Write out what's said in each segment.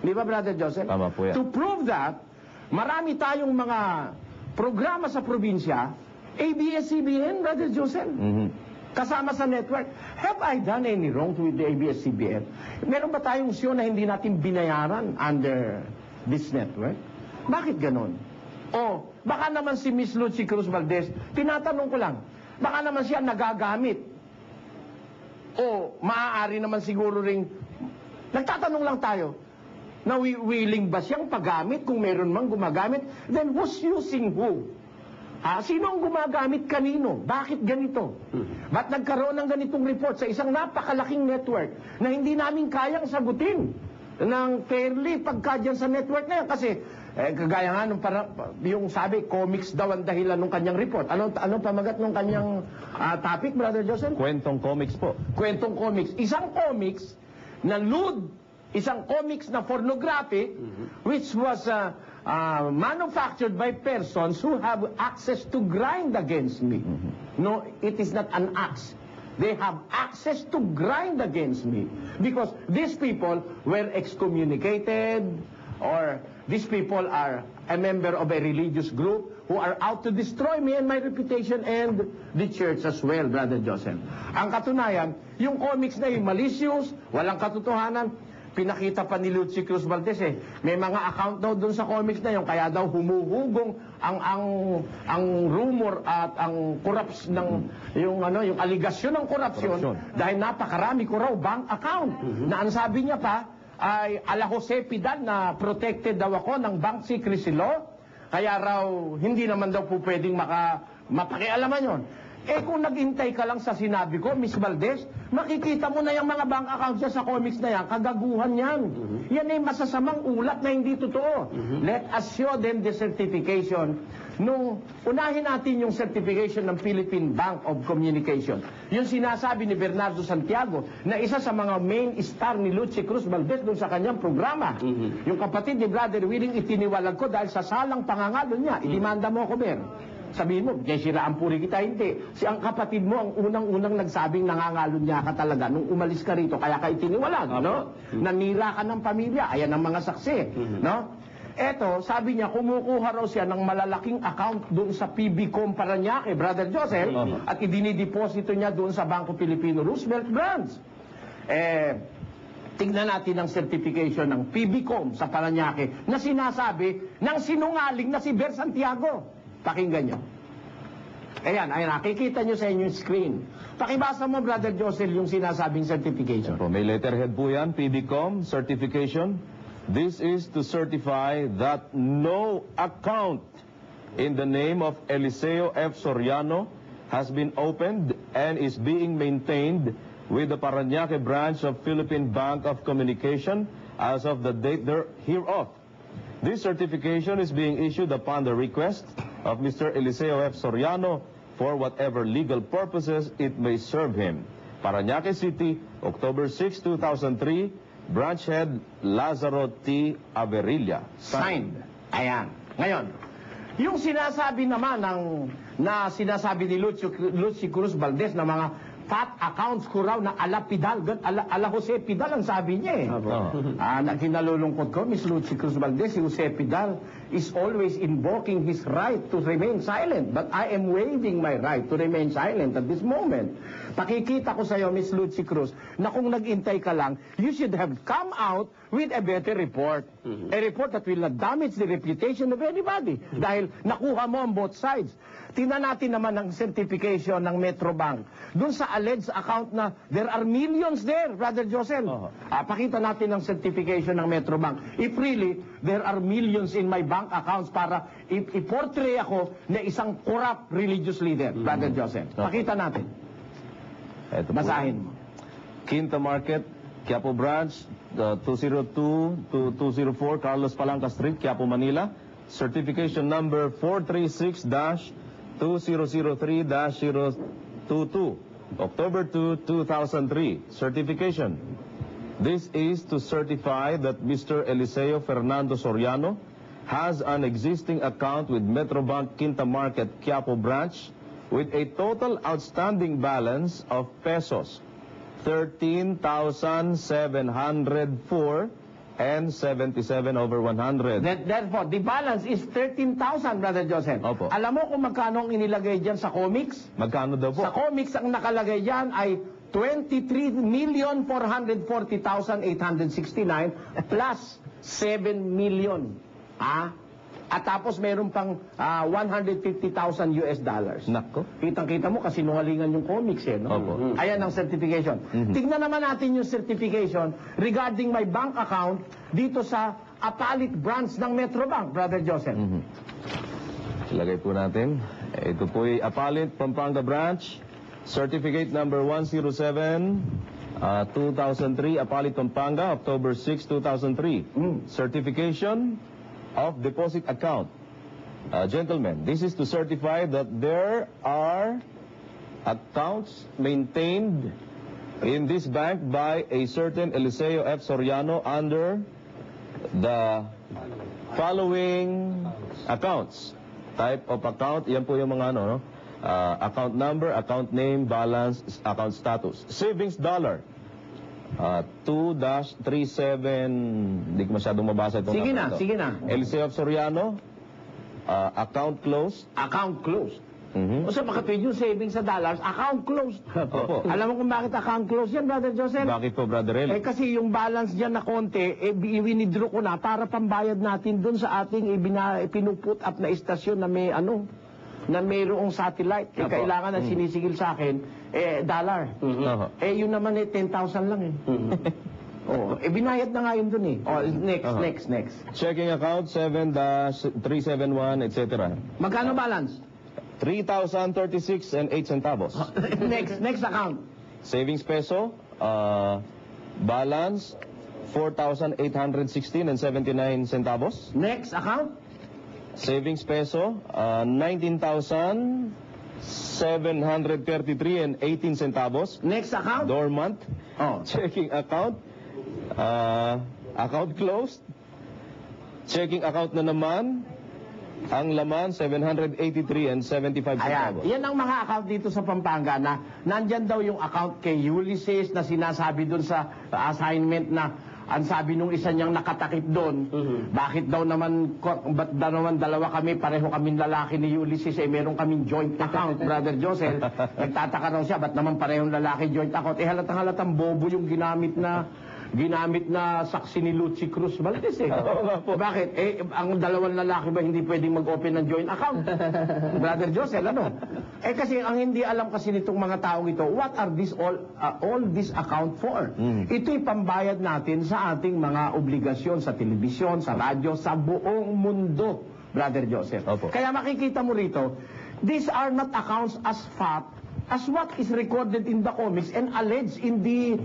Di ba, Brother Joseph? Tama po yan. To prove that, marami tayong mga programa sa probinsya, ABS-CBN, Brother Joseph. Kasama sa network. Have I done any wrong with the ABS-CBN? Meron ba tayong siyo na hindi natin binayaran under this network? Bakit ganon? O, baka naman si Miss Lucy Cruz Valdez, tinatanong ko lang, baka naman siya nagagamit. O, maaari naman siguro ring, nagtatanong lang tayo, na willing ba siyang paggamit kung meron mang gumagamit? Then who's using who? Sino ang gumagamit kanino? Bakit ganito? Ba't nagkaroon ng ganitong report sa isang napakalaking network na hindi namin kayang sagutin ng fairly pagka dyan sa network na yan? Kasi, kagaya nga nung yung sabi, comics daw ang dahilan ng kanyang report. Anong pamagat ng kanyang topic, Brother Joseph? Kwentong comics po. Kwentong comics. Isang comics na lewd, isang comics na pornographic, which was manufactured by persons who have access to grind against me. No, it is not an axe. They have access to grind against me because these people were excommunicated, or these people are a member of a religious group who are out to destroy me and my reputation and the church as well, Brother Joseph. Ang katunayan, yung comics na yung malicious, walang katotohanan, pinakita pa ni Lucy Cruz Valdez may mga account daw doon sa comics na yun, kaya daw humuhugong ang rumor at ang yung aligasyon ng korupsyon dahil napakarami ko raw bank account na ang sabi niya pa ay ala Jose Pidal na protected daw ako ng bank secrecy law, kaya raw hindi naman daw po pwedeng mapakialaman yon. Kung naghintay ka lang sa sinabi ko, Miss Valdez, makikita mo na yung mga bank accounts niya sa comics na yan, kagaguhan yan. Yan ay masasamang ulat na hindi totoo. Let us show them the certification. Unahin natin yung certification ng Philippine Bank of Communication. Yung sinasabi ni Bernardo Santiago na isa sa mga main star ni Lucy Cruz Valdez doon sa kanyang programa. Yung kapatid ni Brother Willing, itiniwalag ko dahil sa salang pangangalo niya. Idimanda mo ako, Ber. Sabihin mo, siraan puri kita, hindi. Ang kapatid mo, ang unang-unang nagsabing nangangalon niya ka talaga nung umalis ka rito, kaya ka itiniwalag, no? Nanira ka ng pamilya, ayan ang mga saksi, no? Eto, sabi niya, kumukuha raw siya ng malalaking account doon sa PBCom Paranaque, Brother Joseph, at idinideposito niya doon sa Bangko Pilipino Roosevelt Branch. Tignan natin ang certification ng PBCom sa Paranaque na sinasabi ng sinungaling na si Ber Santiago. Pakinggan nyo. Ayan, nakikita nyo sa inyong screen. Pakibasa mo, Brother Joseph, yung sinasabing certification. May letterhead po yan, PBCom certification. This is to certify that no account in the name of Eliseo F. Soriano has been opened and is being maintained with the Paranaque branch of Philippine Bank of Communication as of the date hereof. This certification is being issued upon the request of Mr. Eliseo F. Soriano for whatever legal purposes it may serve him. Paranaque City, October 6, 2003, Branch Head Lazaro T. Averilla. Signed. Ayan. Ngayon, yung sinasabi naman sinasabi ni Lucy Cruz Valdez na mga fat accounts ko raw na ala Pidal, ala Jose Pidal ang sabi niya kinalulungkot ko, Miss Lucy Cruz Valdez, si Jose Pidal is always invoking his right to remain silent, but I am waiving my right to remain silent at this moment. Pakikita ko sa iyo, Miss Lucy Cruz, na kung nag-intay ka lang, you should have come out with a better report. A report that will not damage the reputation of anybody. Dahil nakuha mo on both sides. Tingnan natin naman ang certification ng Metrobank. Doon sa alleged account na there are millions there, Brother Joseph. Pakita natin ang certification ng Metrobank. If really, there are millions in my bank accounts para i-portray ako na isang corrupt religious leader, Brother Joseph. Pakita natin. Basahin mo. Quinta Market, Quiapo Branch, 202 to 204 Carlos Palanca Street, Quiapo, Manila. Certification number 436-2003-022, October 2, 2003. Certification. This is to certify that Mr. Eliseo Fernando Soriano has an existing account with Metrobank Quinta Market, Quiapo Branch with a total outstanding balance of pesos 13,704 and 77 over 100. Therefore, the balance is 13,000, Brother Joseph. Opo. Alam mo kung magkano ang inilagay dyan sa comics? Magkano daw po? Sa comics, ang nakalagay dyan ay 23,440,869 plus 7 million. At tapos meron pang $150,000 US. Nako. Kitang-kita mo kasi nungalingan yung comics no? Opo. Ayan ang certification. Tignan naman natin yung certification regarding my bank account dito sa Apalit branch ng Metrobank, Brother Joseph. Ilagay po natin. Ito po ay Apalit, Pampanga branch. Certificate number 107, 2003, Apalit, Pampanga, October 6, 2003. Certification of deposit account. Gentlemen, this is to certify that there are accounts maintained in this bank by a certain Eliseo F. Soriano under the following accounts. Type of account, yan po yung mga ano, no? Account number, account name, balance, account status. Savings dollar. 2-37, hindi ko masyadong mabasa itong Sige na, account. sige na. Eliseo F. Soriano, account closed. Account closed. O sa makatwid yung savings sa dollars, account closed. Opo. Alam mo kung bakit account closed yan, Brother Joseph? Bakit po, Brother Eli? Kasi yung balance dyan na konti, i-withdraw ko na para pambayad natin dun sa ating pinuput up na istasyon na may na mayroong satellite. Opo. Kailangan na sinisigil sa akin, dollar. Oho. Yun naman 10,000 lang binayad na nga yun dun next. Checking account 7-371, etc. Magkano balance? 3,036 and 8 centavos. Next account. Savings peso, balance 4,816 and 79 centavos. Next account. Savings peso, 19,733 and 18 centavos. Next account. Dormant. Oh. Checking account, account closed. Checking account na naman, ang laman 783 and 75 centavos. Yan ang mga account dito sa Pampanga na nandyan daw yung account kay Ulysses na sinasabi doon sa assignment na ang sabi nung isa niyang nakatakip doon, ba't daw naman dalawa kami, pareho kaming lalaki ni Ulysses, meron kaming joint account, Brother Joseph. Nagtataka raw siya, ba't naman parehong lalaki joint account? Halatang bobo yung ginamit na saksi ni Lucy Cruz Valdez Bakit? Ang dalawang lalaki ba hindi pwedeng mag-open ng joint account? Brother Joseph, kasi ang hindi alam kasi nitong mga taong ito, what are all this account for? Ito'y pambayad natin sa ating mga obligasyon sa telebisyon, sa radyo, sa buong mundo, Brother Joseph. Opo. Kaya makikita mo rito, these are not accounts as fat as what is recorded in the comics and alleged in the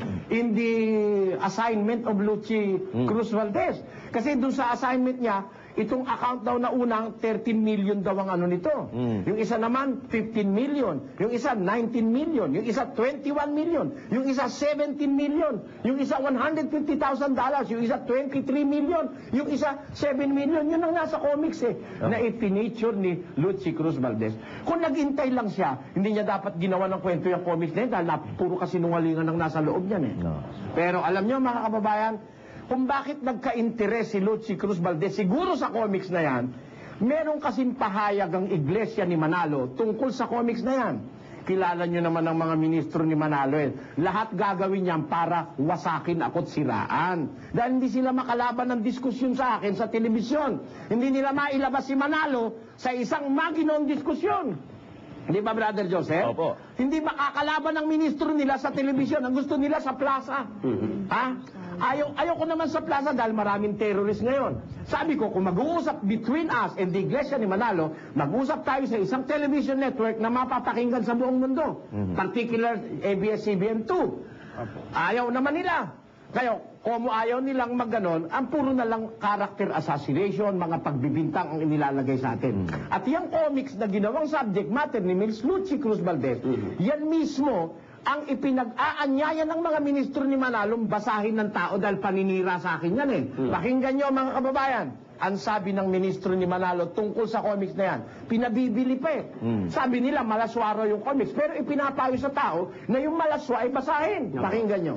assignment of Lucy Cruz Valdez. Kasi doon sa assignment niya, itong account daw na unang 13 million daw ang nito. Yung isa naman 15 million, yung isa 19 million, yung isa 21 million, yung isa 17 million, yung isa $150,000, yung isa 23 million, yung isa 7 million. Yun ang nasa comics na ipinature ni Lucy Cruz Valdez. Kung naghintay lang siya, hindi niya dapat ginawa ng kwento yung comics na yun dahil puro kasinungalingan ang nasa loob niyan Pero alam niyo mga kababayan, kung bakit nagka-interes si Lucy Cruz Valdez, siguro sa comics na yan, meron kasing pahayag ang Iglesia ni Manalo tungkol sa comics na yan. Kilala nyo naman ang mga ministro ni Manalo Lahat gagawin niyan para wasakin ako't siraan. Dahil hindi sila makalaban ng diskusyon sa akin sa telebisyon. Hindi nila mailabas si Manalo sa isang maginoong diskusyon. Di ba, Brother Joseph? Opo. Hindi makakalaban ng ministro nila sa telebisyon. Ang gusto nila sa plaza. Ayaw ko naman sa plaza dahil maraming terrorist ngayon. Sabi ko, kung mag-uusap between us and the Iglesia ni Manalo, mag-uusap tayo sa isang television network na mapapakinggan sa buong mundo. Particular ABS-CBN 2. Ayaw naman nila. Kaya, kung ayaw nilang magganon, ang puro na lang character assassination, mga pagbibintang ang inilalagay sa atin. At yung comics na ginawang subject matter ni Ms. Lucy Cruz Valdez, yan mismo ang ipinag-aanyaya ng mga ministro ni Manalo basahin ng tao dahil paninira sa akin yan Pakinggan nyo mga kababayan. Ang sabi ng ministro ni Manalo tungkol sa comics na yan, pinabibili pa Sabi nila malaswa raw yung comics, pero ipinapayo sa tao na yung malaswa ay basahin. Pakinggan nyo.